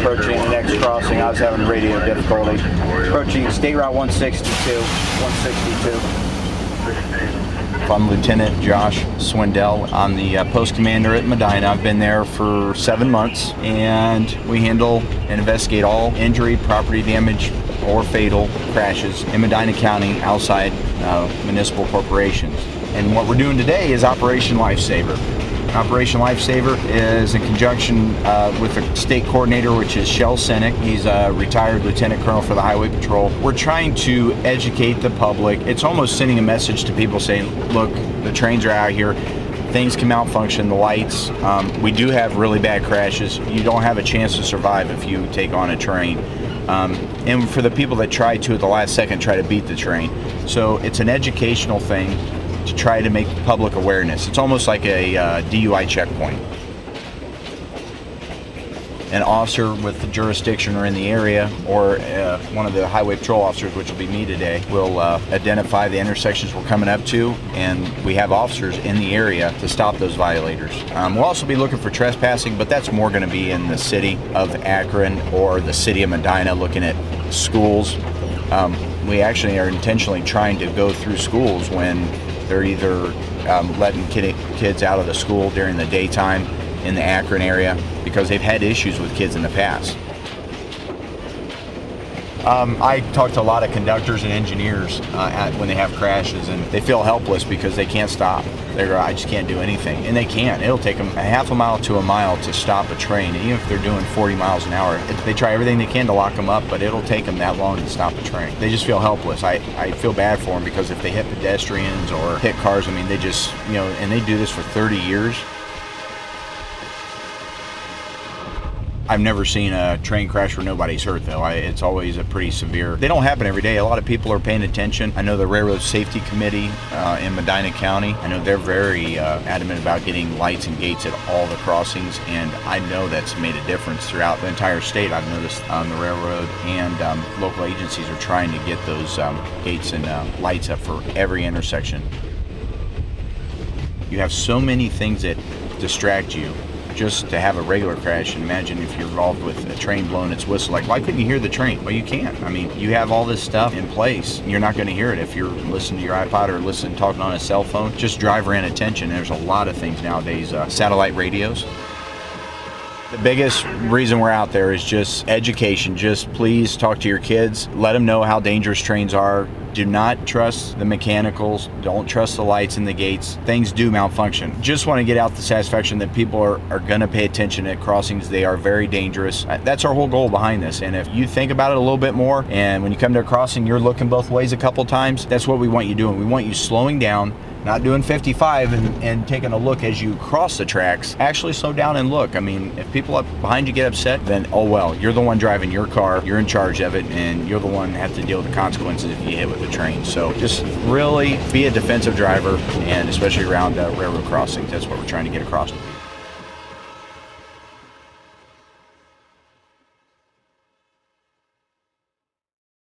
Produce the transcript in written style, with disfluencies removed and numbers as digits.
approaching the next crossing. I was having radio difficulty. Approaching State Route 162. I'm Lieutenant Josh Swindell. I'm the post commander at Medina. I've been there for 7 months, and we handle and investigate all injury, property damage, or fatal crashes in Medina County outside municipal corporations. And what we're doing today is Operation LifeSaver. Operation LifeSaver is in conjunction with the state coordinator, which is Shel Sennick. He's a retired lieutenant colonel for the Highway Patrol. We're trying to educate the public. It's almost sending a message to people saying, look, the trains are out here. Things can malfunction, the lights. We do have really bad crashes. You don't have a chance to survive if you take on a train. And for the people that try to at the last second try to beat the train. So it's an educational thing to try to make public awareness. It's almost like a DUI checkpoint. An officer with the jurisdiction or in the area, or one of the highway patrol officers, which will be me today, will identify the intersections we're coming up to, and we have officers in the area to stop those violators. We'll also be looking for trespassing, but that's more going to be in the city of Akron or the city of Medina, looking at schools. We actually are intentionally trying to go through schools when they're either letting kids out of the school during the daytime in the Akron area, because they've had issues with kids in the past. I talk to a lot of conductors and engineers when they have crashes, and they feel helpless because they can't stop. They go, I just can't do anything. And they can't. It'll take them a half a mile to a mile to stop a train. And even if they're doing 40 miles an hour, they try everything they can to lock them up, but it'll take them that long to stop a train. They just feel helpless. I feel bad for them, because if they hit pedestrians or hit cars, I mean, they just, and they do this for 30 years. I've never seen a train crash where nobody's hurt, though. It's always a pretty severe. They don't happen every day. A lot of people are paying attention. I know the Railroad Safety Committee in Medina County, I know they're very adamant about getting lights and gates at all the crossings, and I know that's made a difference throughout the entire state. I've noticed on the railroad, and local agencies are trying to get those gates and lights up for every intersection. You have so many things that distract you just to have a regular crash. And imagine if you're involved with a train blowing its whistle. Like, why couldn't you hear the train? Well, you can't. I mean, you have all this stuff in place, and you're not going to hear it if you're listening to your iPod or talking on a cell phone. Just driver inattention. There's a lot of things nowadays. Satellite radios. The biggest reason we're out there is just education. Just please talk to your kids. Let them know how dangerous trains are. Do not trust the mechanicals. Don't trust the lights and the gates. Things do malfunction. Just want to get out the satisfaction that people are going to pay attention at crossings. They are very dangerous. That's our whole goal behind this. And if you think about it a little bit more, and when you come to a crossing, you're looking both ways a couple times, that's what we want you doing. We want you slowing down, not doing 55 and taking a look as you cross the tracks. Actually slow down and look. I mean, if people up behind you get upset, then oh well, you're the one driving your car, you're in charge of it, and you're the one that have to deal with the consequences if you hit with the train. So just really be a defensive driver, and especially around railroad crossings. That's what we're trying to get across.